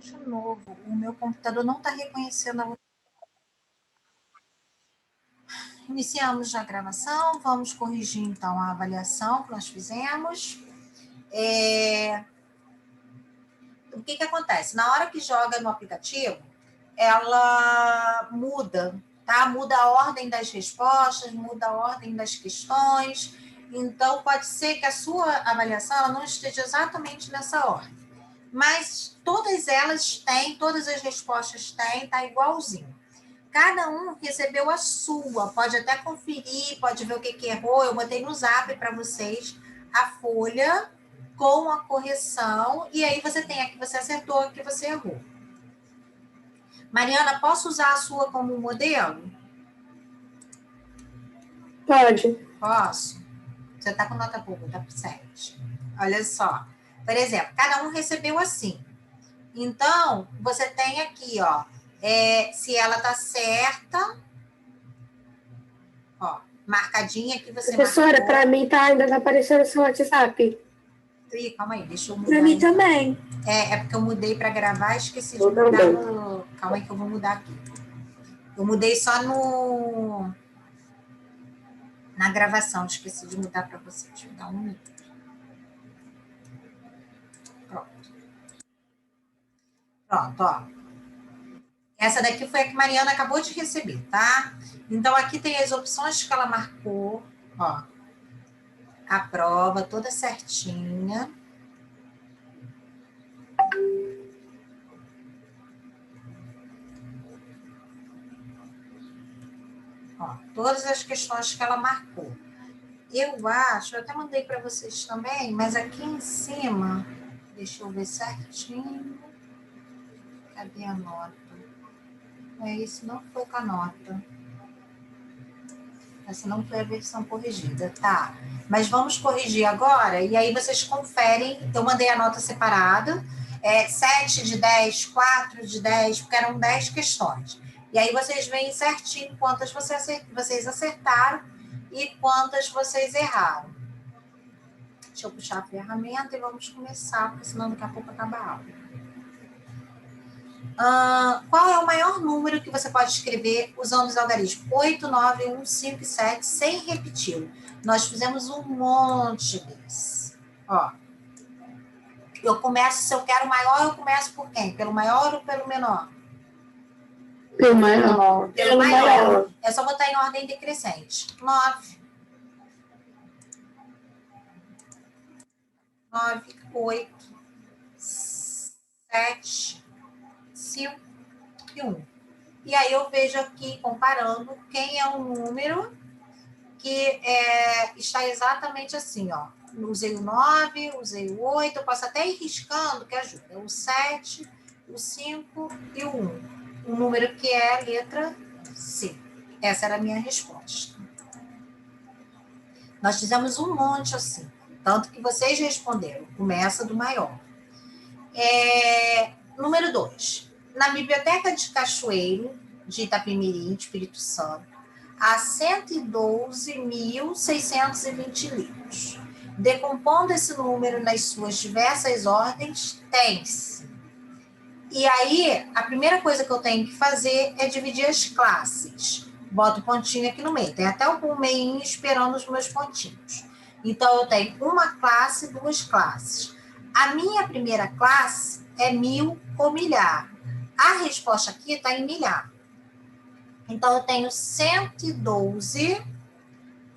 De novo, o meu computador não está reconhecendo a... Iniciamos a gravação, vamos corrigir então a avaliação que nós fizemos. O que acontece? Na hora que joga no aplicativo, ela muda, tá? Muda a ordem das respostas, muda a ordem das questões. Então, pode ser que a sua avaliação ela não esteja exatamente nessa ordem. Mas todas elas têm, todas as respostas têm, tá igualzinho. Cada um recebeu a sua, pode até conferir, pode ver o que errou. Eu botei no zap para vocês a folha com a correção, e aí você tem a que você acertou, a que você errou. Mariana, posso usar a sua como modelo? Pode. Posso. Você está com nota boa, tá por 7. Olha só. Por exemplo, cada um recebeu assim. Então, você tem aqui, ó, se ela tá certa, ó, marcadinha que você Professora, para mim ainda tá aparecendo seu WhatsApp. Ih, calma aí, deixa eu mudar. Para mim então. Também. É porque eu mudei para gravar, esqueci de mudar no... Calma aí que eu vou mudar aqui. Eu mudei só na gravação, esqueci de mudar para vocês. Deixa eu dar um minuto. Pronto, ó. Essa daqui foi a que Mariana acabou de receber, tá? Então, aqui tem as opções que ela marcou, ó. A prova toda certinha. Ó, todas as questões que ela marcou. Eu acho, eu até mandei para vocês também, mas aqui em cima, deixa eu ver certinho. Cadê a nota? Isso não foi com a nota. Essa não foi a versão corrigida, tá? Mas vamos corrigir agora, e aí vocês conferem. Eu mandei a nota separada, 7 de 10, 4 de 10, porque eram 10 questões. E aí vocês veem certinho quantas vocês acertaram e quantas vocês erraram. Deixa eu puxar a ferramenta e vamos começar, porque senão daqui a pouco acaba a aula. Qual é o maior número que você pode escrever usando os algarismos? 8, 9, 1, 5 e 7, sem repeti-lo. Nós fizemos um monte deles. Ó. Eu começo, se eu quero maior, eu começo por quem? Pelo maior ou pelo menor? Pelo maior. Pelo maior. É só botar em ordem decrescente. 9. 9, 8, 7, 5 e 1. E aí eu vejo aqui, comparando, quem é o número que está exatamente assim, ó. Usei o 9, usei o 8, eu posso até ir riscando, que ajuda. O 7, o 5 e o 1. O número que é a letra C. Essa era a minha resposta. Nós fizemos um monte assim, tanto que vocês responderam. Começa do maior. Número 2. Na Biblioteca de Cachoeiro, de Itapemirim, Espírito Santo, há 112.620 livros. Decompondo esse número nas suas diversas ordens, tem-se. E aí, a primeira coisa que eu tenho que fazer é dividir as classes. Boto o pontinho aqui no meio. Tem até o meinho esperando os meus pontinhos. Então, eu tenho uma classe, duas classes. A minha primeira classe é 1000 ou milhar. A resposta aqui está em milhar. Então, eu tenho 112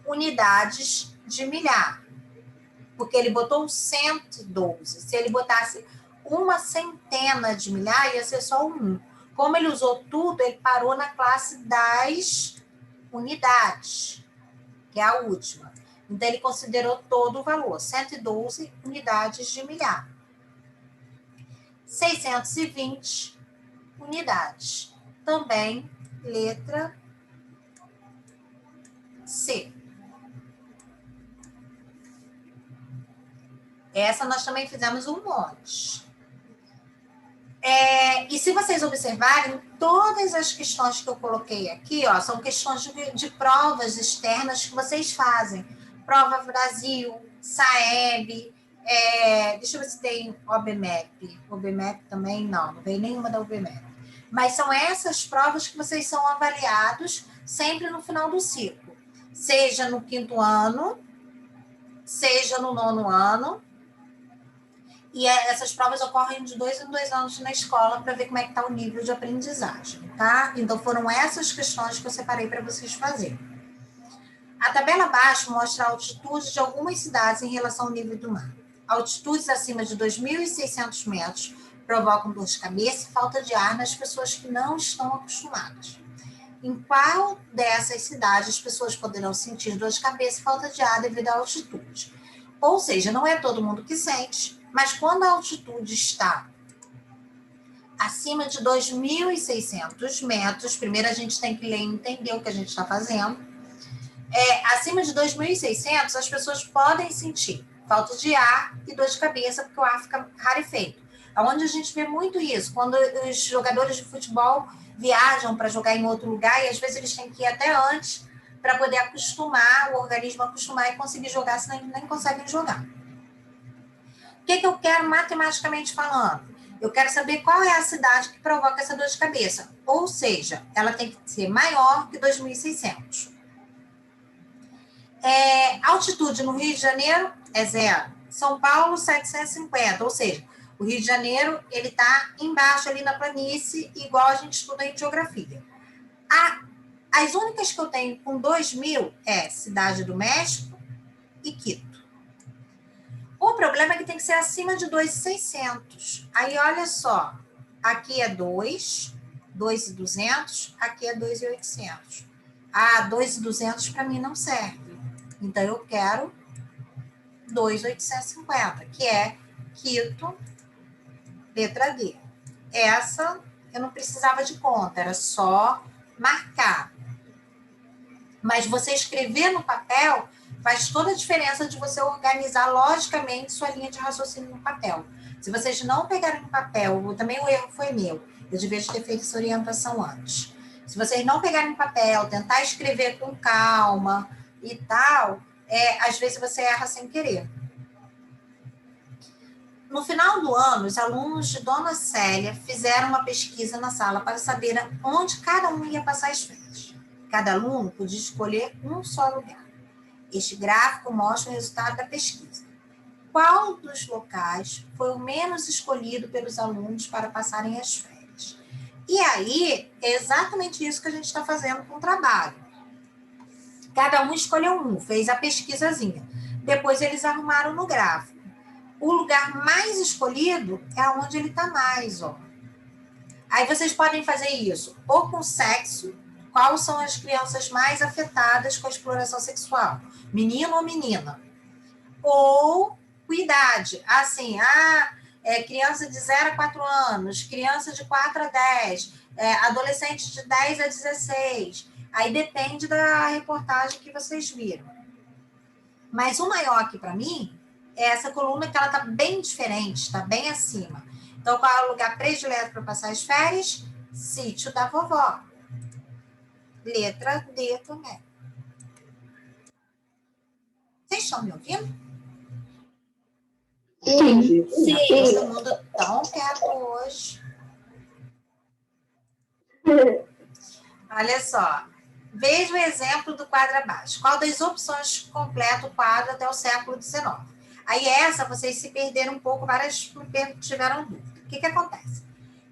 unidades de milhar. Porque ele botou 112. Se ele botasse uma centena de milhar, ia ser só um. Como ele usou tudo, ele parou na classe das unidades, que é a última. Então, ele considerou todo o valor, 112 unidades de milhar. 620 unidades. Também, letra C. Essa nós também fizemos um monte. E se vocês observarem, todas as questões que eu coloquei aqui, ó, são questões de provas externas que vocês fazem. Prova Brasil, Saeb, Deixa eu ver se tem OBMEP. OBMEP também não vem nenhuma da OBMEP. Mas são essas provas que vocês são avaliados sempre no final do ciclo. Seja no 5º ano, seja no 9º ano. E essas provas ocorrem de 2 em 2 anos na escola para ver como é que está o nível de aprendizagem, tá? Então, foram essas questões que eu separei para vocês fazerem. A tabela abaixo mostra a altitude de algumas cidades em relação ao nível do mar. Altitudes acima de 2.600 metros provocam dor de cabeça e falta de ar nas pessoas que não estão acostumadas. Em qual dessas cidades as pessoas poderão sentir dor de cabeça e falta de ar devido à altitude? Ou seja, não é todo mundo que sente, mas quando a altitude está acima de 2.600 metros, primeiro a gente tem que ler e entender o que a gente está fazendo. Acima de 2.600, as pessoas podem sentir falta de ar e dor de cabeça, porque o ar fica rarefeito. Onde a gente vê muito isso, quando os jogadores de futebol viajam para jogar em outro lugar, e às vezes eles têm que ir até antes para poder acostumar, o organismo acostumar e conseguir jogar, senão eles nem conseguem jogar. O que eu quero matematicamente falando? Eu quero saber qual é a cidade que provoca essa dor de cabeça. Ou seja, ela tem que ser maior que 2.600. Altitude no Rio de Janeiro é 0. São Paulo, 750. Ou seja, o Rio de Janeiro ele está embaixo ali na planície, igual a gente estuda em geografia. As únicas que eu tenho com 2.000 é Cidade do México e Quito. O problema é que tem que ser acima de 2.600. Aí, olha só, aqui é 2.200, aqui é 2.800. 2.200 para mim não serve. Então, eu quero 2.850, que é Quito, letra D. Essa eu não precisava de conta, era só marcar. Mas você escrever no papel faz toda a diferença de você organizar logicamente sua linha de raciocínio no papel. Se vocês não pegarem no papel, também o erro foi meu, eu devia ter feito essa orientação antes. Se vocês não pegarem no papel, tentar escrever com calma e tal, às vezes você erra sem querer. No final do ano, os alunos de Dona Célia fizeram uma pesquisa na sala para saber onde cada um ia passar as férias. Cada aluno podia escolher um só lugar. Este gráfico mostra o resultado da pesquisa. Qual dos locais foi o menos escolhido pelos alunos para passarem as férias? E aí, é exatamente isso que a gente está fazendo com o trabalho. Cada um escolheu um, fez a pesquisazinha. Depois eles arrumaram no gráfico. O lugar mais escolhido é onde ele está mais, ó. Aí vocês podem fazer isso ou com sexo, quais são as crianças mais afetadas com a exploração sexual, menino ou menina, ou com idade, assim, criança de 0 a 4 anos, criança de 4 a 10, adolescente de 10 a 16, aí depende da reportagem que vocês viram. Mas o maior aqui para mim é essa coluna que ela está bem diferente, está bem acima. Então, qual é o lugar predileto para passar as férias? Sítio da vovó. Letra D também. Vocês estão me ouvindo? Sim. Todo mundo tão quieto hoje. Olha só. Veja o exemplo do quadro abaixo. Qual das opções completa o quadro até o século XIX? Aí essa, vocês se perderam um pouco, várias tiveram dúvida. O que acontece?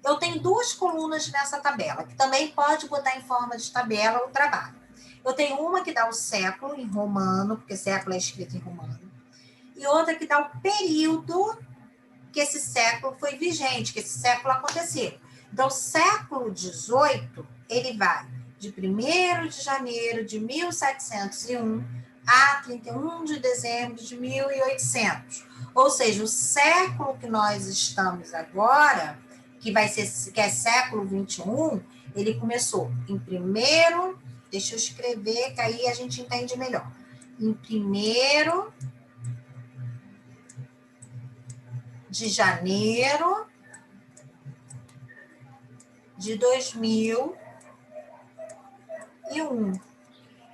Eu tenho 2 colunas nessa tabela, que também pode botar em forma de tabela o trabalho. Eu tenho uma que dá o século em romano, porque século é escrito em romano, e outra que dá o período que esse século foi vigente, que esse século aconteceu. Então, o século XVIII, ele vai de 1º de janeiro de 1701 a 31 de dezembro de 1800. Ou seja, o século que nós estamos agora, que é século XXI, ele começou em 1º, deixa eu escrever, que aí a gente entende melhor. Em 1º de janeiro de 2001.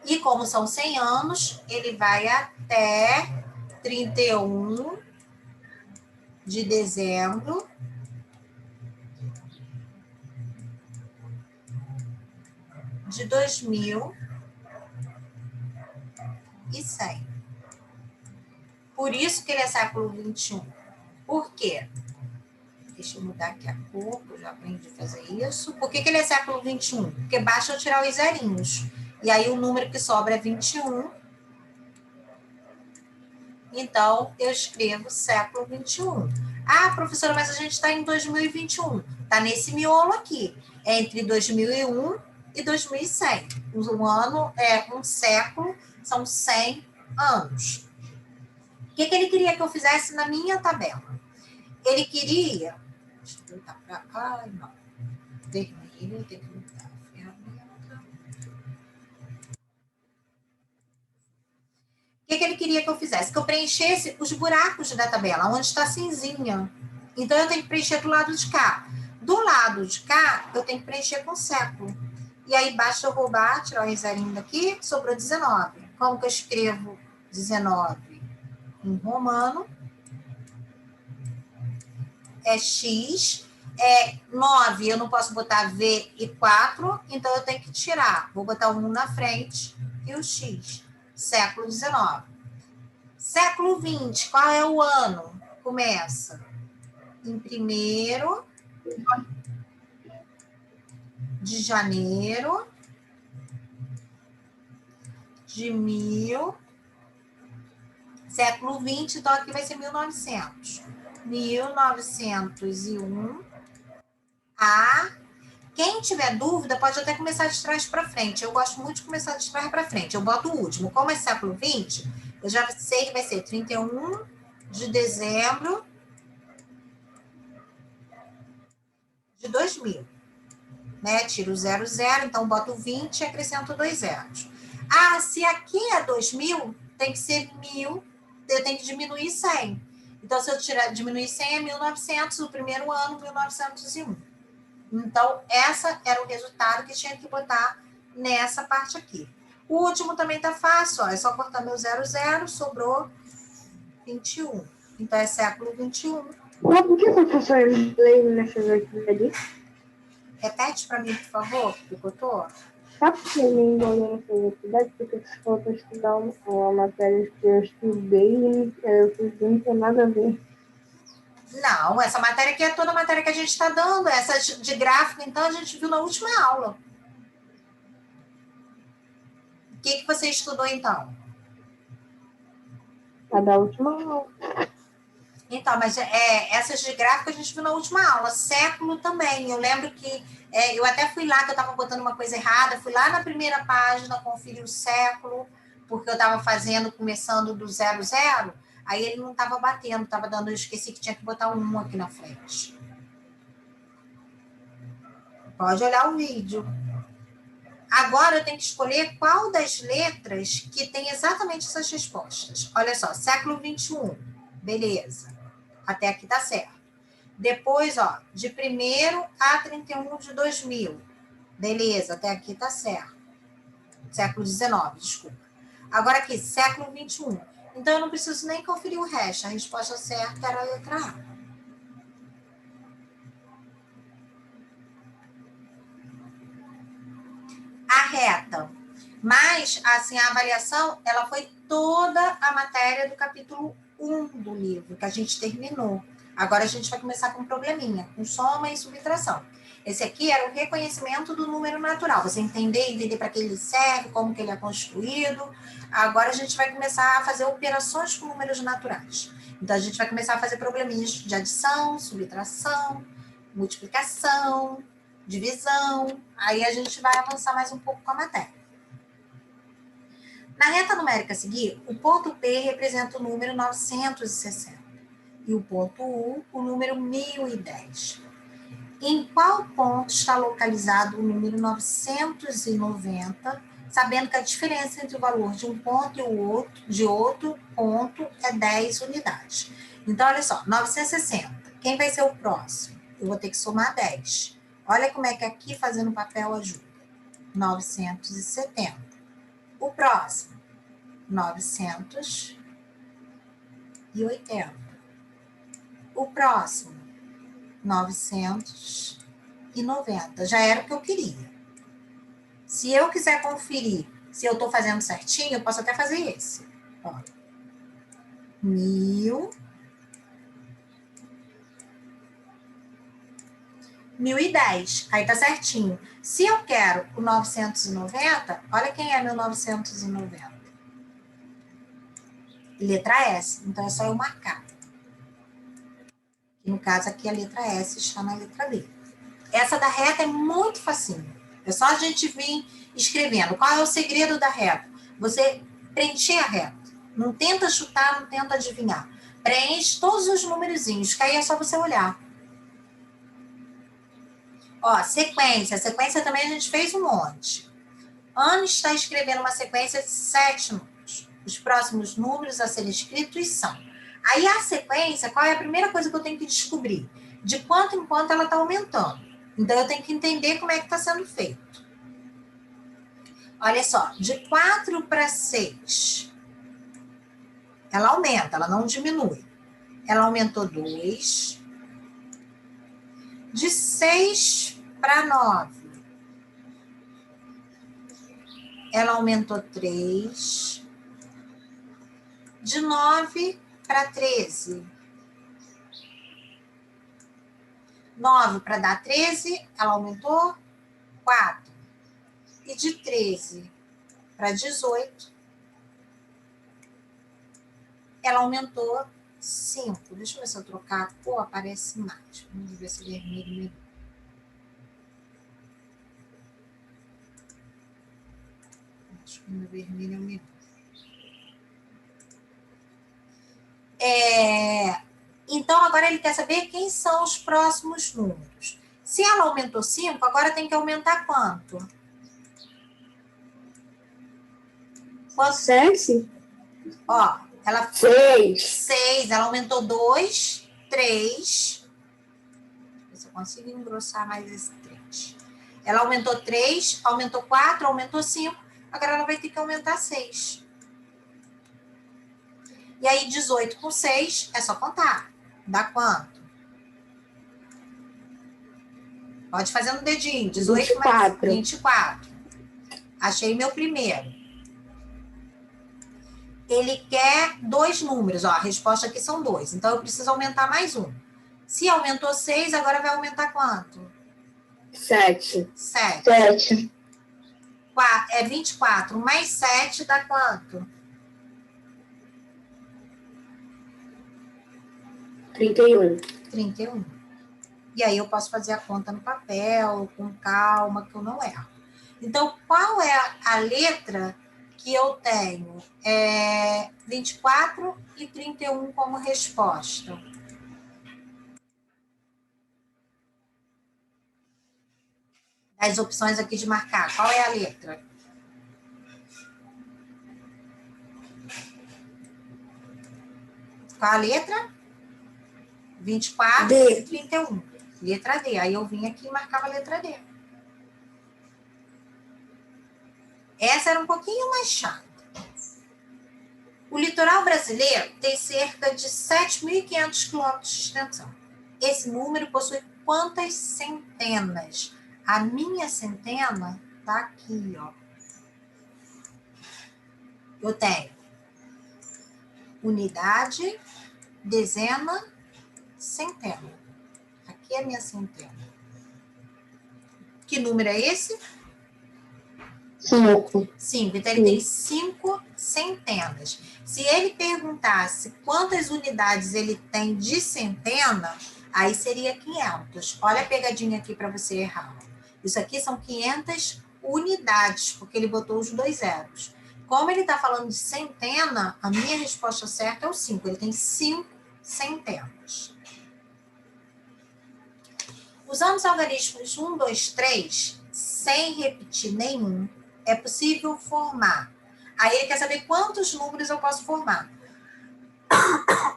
E como são 100 anos, ele vai até 31 de dezembro de 2100. Por isso que ele é século 21. Por quê? Deixa eu mudar aqui a cor, que eu já aprendi a fazer isso. Por que ele é século 21? Porque basta eu tirar os zerinhos. E aí o número que sobra é 21. Então, eu escrevo século 21. Ah, professora, mas a gente está em 2021. Está nesse miolo aqui, entre 2001 e 2100. Um ano é um século, são 100 anos. O que ele queria que eu fizesse na minha tabela? Ele queria... Deixa eu botar para cá. Ai, não. Vermelho, tem que botar a ferramenta. O que ele queria que eu fizesse? Que eu preenchesse os buracos da tabela, onde está cinzinha. Então, eu tenho que preencher do lado de cá. Do lado de cá, eu tenho que preencher com século. E aí, basta eu roubar, tirar o zerinho daqui, sobrou 19. Como que eu escrevo 19 em romano? É X. 9, eu não posso botar V e 4, então eu tenho que tirar. Vou botar o 1 na frente e o X. Século 19. Século 20, qual é o ano? Começa em 1º de janeiro de 1000. Século 20, então aqui vai ser 1900. 1901 a... Quem tiver dúvida pode até começar de trás para frente. Eu gosto muito de começar de trás para frente. Eu boto o último. Como é século 20, eu já sei que vai ser 31 de dezembro de 2000. Né? Tiro o 00, então boto 20 e acrescento 2 zeros. Ah, se aqui é 2000, tem que ser 1000, eu tenho que diminuir 100. Então, se eu diminuir 100 é 1900, o primeiro ano, 1901. Então, essa era o resultado que tinha que botar nessa parte aqui. O último também tá fácil, ó, é só cortar meu 00, sobrou 21. Então, é século 21. Mas por que o professor leu nessas aqui ali? Repete para mim, por favor, picotou? Sabe por que ele engolou nessas atividades? Porque se for para estudar uma matéria que eu estudei, eu fiz não tem nada a ver. Não, essa matéria aqui é toda a matéria que a gente está dando. Essa de gráfico, então, a gente viu na última aula. O que você estudou, então? A da última aula. Então, mas essas de gráfico a gente viu na última aula. Século também. Eu lembro que eu até fui lá, que eu estava botando uma coisa errada, fui lá na primeira página, conferi o século, porque eu estava começando do 00, aí ele não estava batendo, estava dando, eu esqueci que tinha que botar um 1 aqui na frente. Pode olhar o vídeo. Agora eu tenho que escolher qual das letras que tem exatamente essas respostas. Olha só, século 21. Beleza. Até aqui tá certo. Depois, ó, de 1º a 31 de 2000. Beleza, até aqui tá certo. Século 19, desculpa. Agora aqui, século 21. Então, eu não preciso nem conferir o resto. A resposta certa era a letra A. A reta. Mas, assim, a avaliação, ela foi toda a matéria do capítulo 1 do livro, que a gente terminou. Agora a gente vai começar com um probleminha, com soma e subtração. Esse aqui era o reconhecimento do número natural. Você entender para que ele serve, como que ele é construído. Agora a gente vai começar a fazer operações com números naturais. Então, a gente vai começar a fazer probleminhas de adição, subtração, multiplicação, divisão. Aí a gente vai avançar mais um pouco com a matéria. Na reta numérica a seguir, o ponto P representa o número 960 e o ponto U, o número 1010. Em qual ponto está localizado o número 990, sabendo que a diferença entre o valor de um ponto e de outro ponto é 10 unidades. Então, olha só, 960. Quem vai ser o próximo? Eu vou ter que somar 10. Olha como é que aqui fazendo papel ajuda. 970. O próximo, 980. o próximo? 990. Já era o que eu queria. Se eu quiser conferir se eu estou fazendo certinho, eu posso até fazer esse. Ó. 1010. Aí tá certinho. Se eu quero o 990, olha quem é meu 990. Letra S. Então é só eu marcar. No caso aqui a letra S está na letra D. Essa da reta é muito facinho. É só a gente vir escrevendo. Qual é o segredo da reta? Você preencher a reta. Não tenta chutar, não tenta adivinhar. Preenche todos os numerozinhos, que aí é só você olhar. Ó, sequência. Sequência também a gente fez um monte. Ana está escrevendo uma sequência de 7 números. Os próximos números a serem escritos são. Aí a sequência, qual é a primeira coisa que eu tenho que descobrir? De quanto em quanto ela está aumentando. Então eu tenho que entender como é que está sendo feito. Olha só, de 4 para 6, ela aumenta, ela não diminui. Ela aumentou 2. De 6 para 9, ela aumentou 3. De 9 para 13. 9 para dar 13, ela aumentou 4. E de 13 para 18, ela aumentou 5. Deixa eu ver se eu trocar a cor, aparece mais. Vamos ver se vermelho melhor. Acho que o meu vermelho é o melhor. Então, agora ele quer saber quem são os próximos números. Se ela aumentou 5, agora tem que aumentar quanto? 7? Ó, ela... 6. 6, ela aumentou 2, 3. Deixa eu ver se eu consigo engrossar mais esse 3. Ela aumentou 3, aumentou 4, aumentou 5. Agora ela vai ter que aumentar 6. E aí, 18 com 6, é só contar. Dá quanto? Pode fazer no dedinho. 18 24. mais 24. Achei meu primeiro. Ele quer 2 números. Ó, a resposta aqui são 2. Então, eu preciso aumentar mais um. Se aumentou 6, agora vai aumentar quanto? 7. 7. É 24 mais 7 dá quanto? 31. 31. E aí eu posso fazer a conta no papel, com calma, que eu não erro. Então, qual é a letra que eu tenho? 24 e 31 como resposta. As opções aqui de marcar, qual é a letra? Qual a letra? 24 D. e 31. Letra D. Aí eu vim aqui e marcava a letra D. Essa era um pouquinho mais chata. O litoral brasileiro tem cerca de 7.500 quilômetros de extensão. Esse número possui quantas centenas? A minha centena tá aqui, ó. Eu tenho unidade, dezena, centena. Aqui é a minha centena. Que número é esse? 5. 5. Então, ele tem 5 centenas. Se ele perguntasse quantas unidades ele tem de centena, aí seria 500. Olha a pegadinha aqui para você errar. Isso aqui são 500 unidades, porque ele botou os 2 zeros. Como ele está falando de centena, a minha resposta certa é o 5. Ele tem 5 centenas. Usando os algarismos 1, 2, 3, sem repetir nenhum, é possível formar. Aí ele quer saber quantos números eu posso formar.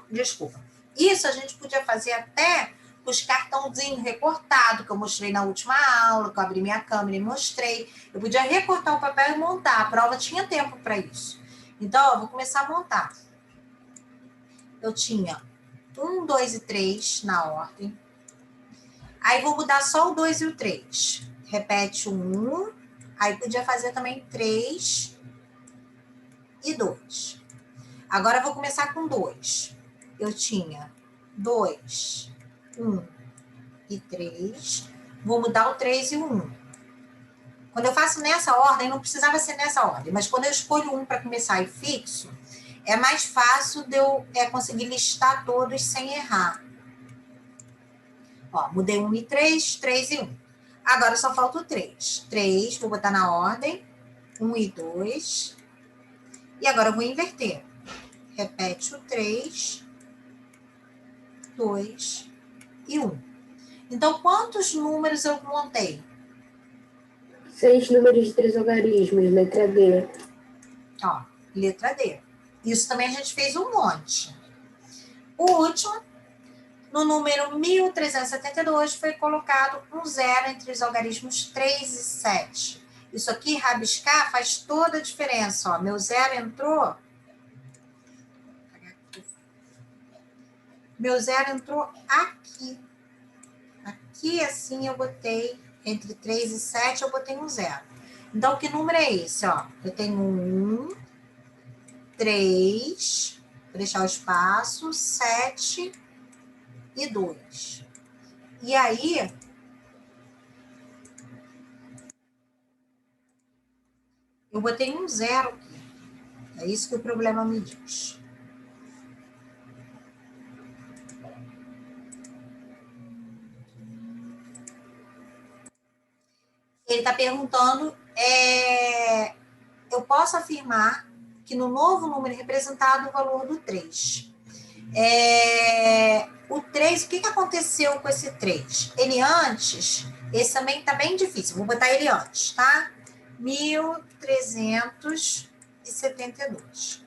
Desculpa. Isso a gente podia fazer até com os cartãozinhos recortados, que eu mostrei na última aula, que eu abri minha câmera e mostrei. Eu podia recortar o papel e montar. A prova tinha tempo para isso. Então, eu vou começar a montar. Eu tinha 1, 2 e 3 na ordem. Aí vou mudar só o 2 e o 3. Repete o 1. Aí podia fazer também 3 e 2. Agora eu vou começar com 2. Eu tinha 2, 1 e 3. Vou mudar o 3 e o 1. Quando eu faço nessa ordem, não precisava ser nessa ordem, mas quando eu escolho um para começar e fixo, é mais fácil de eu conseguir listar todos sem errar. Ó, mudei 1 e 3, 3 e 1. Agora só falta o 3. 3, vou botar na ordem. 1 e 2. E agora eu vou inverter. Repete o 3, 2 e 1. Então, quantos números eu montei? 6 números de 3 algarismos, letra D. Ó, letra D. Isso também a gente fez um monte. O último, no número 1372, foi colocado um zero entre os algarismos 3 e 7. Isso aqui, rabiscar, faz toda a diferença. Ó. Meu zero entrou... Meu zero entrou aqui. Aqui, assim, eu botei, entre 3 e 7, eu botei um zero. Então, que número é esse? Ó? Eu tenho 1, 3, vou deixar o espaço, 7 e 2. E aí, eu botei um zero aqui. É isso que o problema me diz. Ele está perguntando, eu posso afirmar que no novo número representado o valor do 3. O 3, o que aconteceu com esse 3? Ele antes, esse também está bem difícil, vou botar ele antes, tá? 1372.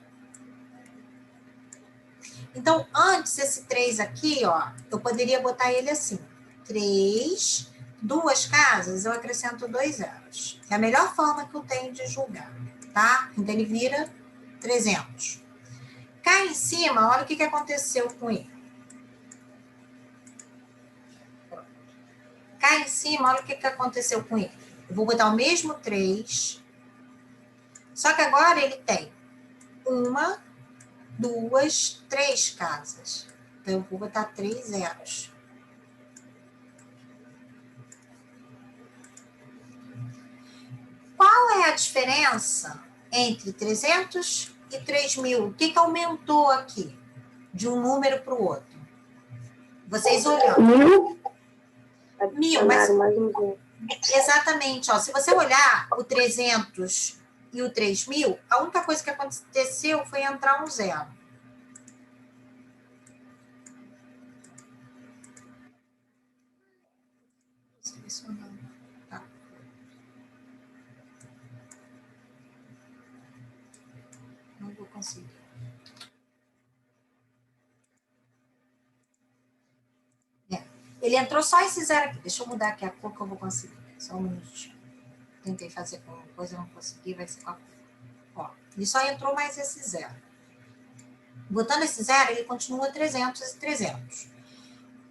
Então, antes, esse 3 aqui, ó, eu poderia botar ele assim. 3, 2 casas, eu acrescento 2 zeros. É a melhor forma que eu tenho de julgar, tá? Então, ele vira 300. Cá em cima, olha o que aconteceu com ele. Cá em cima, olha o que aconteceu com ele. Eu vou botar o mesmo 3, só que agora ele tem 1, 2, 3 casas. Então, eu vou botar 3 zeros. Qual é a diferença entre 300 e 3.000? O que aumentou aqui de um número para o outro? Vocês olhando. 1.000, mas... Exatamente. Ó, se você olhar o 300 e o 3.000, a única coisa que aconteceu foi entrar um zero. Selecionando. Tá. Não vou conseguir. Ele entrou só esse zero aqui. Deixa eu mudar aqui a cor que eu vou conseguir. Só um minutinho. Tentei fazer com uma coisa, não consegui, vai ser com a cor. Ó, ele só entrou mais esse zero. Botando esse zero, ele continua 300 e 300.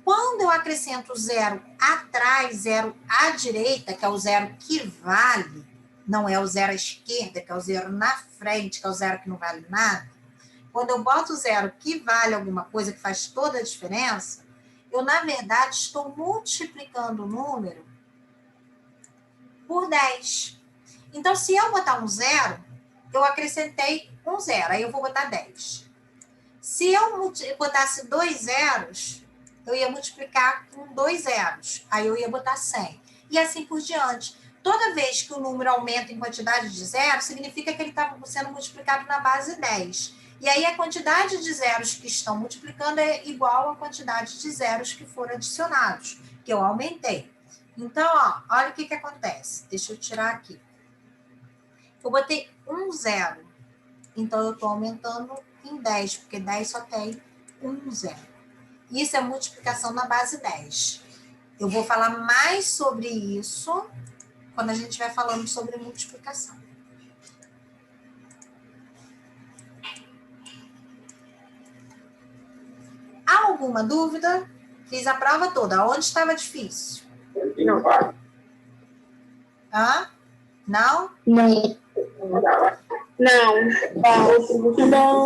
Quando eu acrescento zero atrás, zero à direita, que é o zero que vale, não é o zero à esquerda, que é o zero na frente, que é o zero que não vale nada. Quando eu boto o zero que vale alguma coisa, que faz toda a diferença, eu, na verdade, estou multiplicando o número por 10. Então, se eu botar um zero, eu acrescentei um zero, aí eu vou botar 10. Se eu botasse 2 zeros, eu ia multiplicar com 2 zeros, aí eu ia botar 100. E assim por diante. Toda vez que o número aumenta em quantidade de zeros, significa que ele está sendo multiplicado na base 10. E aí a quantidade de zeros que estão multiplicando é igual à quantidade de zeros que foram adicionados, que eu aumentei. Então, ó, olha o que acontece. Deixa eu tirar aqui. Eu botei um zero. Então, eu estou aumentando em 10, porque 10 só tem um zero. Isso é multiplicação na base 10. Eu vou falar mais sobre isso quando a gente estiver falando sobre multiplicação. Há alguma dúvida? Fiz a prova toda. Onde estava difícil? Não. Hã? Não? Não.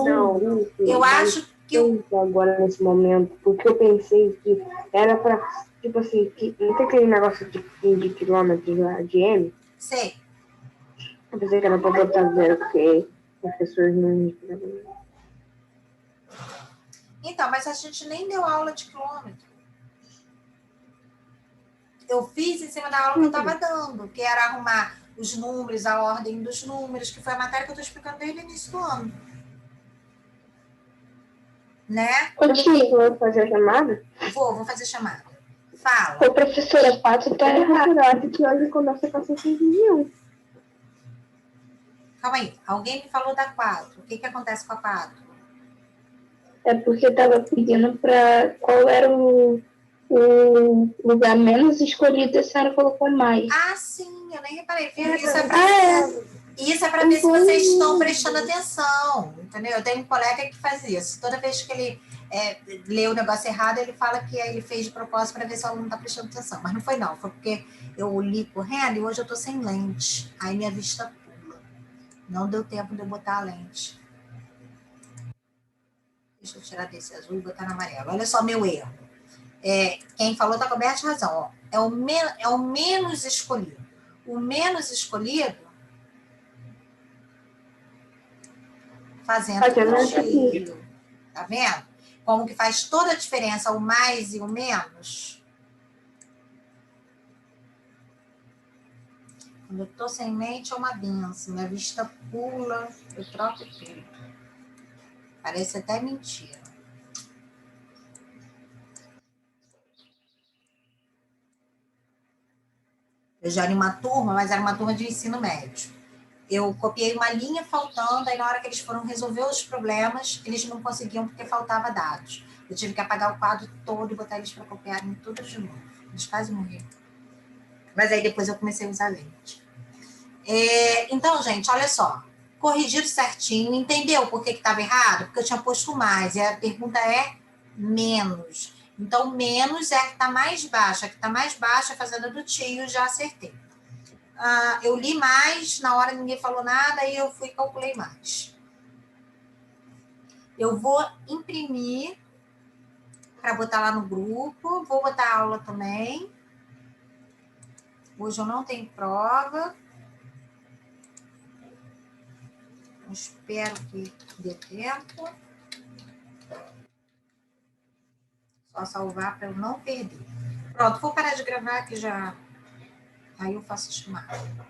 Não. Eu acho que eu... Agora, nesse momento, porque eu pensei que era pra, tipo assim, que não tem aquele negócio de quilômetros lá, de M? Sei. Eu pensei que era pra botar zero, porque as pessoas não... Então, mas a gente nem deu aula de quilômetro. Eu fiz em cima da aula que eu estava dando, que era arrumar os números, a ordem dos números, que foi a matéria que eu estou explicando desde o início do ano. Né? Ô, Tico, vou fazer a chamada? Vou fazer chamada. Fala. Ô, professora, Pato tá errado, que hoje começa com a 121. Calma aí. Alguém me falou da 4. O que acontece com a 4? É porque tava pedindo pra qual era o lugar menos escolhido, a senhora colocou mais. Ah, sim, eu nem reparei. Isso é para ver se vocês estão prestando atenção, entendeu? Eu tenho um colega que faz isso. Toda vez que ele lê o negócio errado, ele fala que ele fez de propósito para ver se o aluno está prestando atenção. Mas não foi, não. Foi porque eu li correndo e hoje eu estou sem lente. Aí minha vista pula. Não deu tempo de eu botar a lente. Deixa eu tirar desse azul e botar no amarelo. Olha só meu erro. Quem falou está coberto de razão. Ó. É o menos escolhido. O menos escolhido fazendo sentido. Tá vendo? Como que faz toda a diferença o mais e o menos? Quando eu tô sem lente é uma benção. Minha vista pula, eu troco tudo. Parece até mentira. Eu já era uma turma, mas era uma turma de ensino médio. Eu copiei uma linha faltando, aí na hora que eles foram resolver os problemas, eles não conseguiam porque faltava dados. Eu tive que apagar o quadro todo e botar eles para copiarem tudo de novo. Eles quase morreram. Mas aí depois eu comecei a usar lente. Então, gente, olha só. Corrigido certinho, entendeu por que estava errado? Porque eu tinha posto mais, e a pergunta é menos. Então, menos é a que está mais baixa. A que está mais baixa, a fazenda do tio, já acertei. Eu li mais, na hora ninguém falou nada, e eu fui e calculei mais. Eu vou imprimir para botar lá no grupo, vou botar a aula também. Hoje eu não tenho prova. Espero que dê tempo. Só salvar para eu não perder. Pronto, vou parar de gravar que já... Aí eu faço chamada.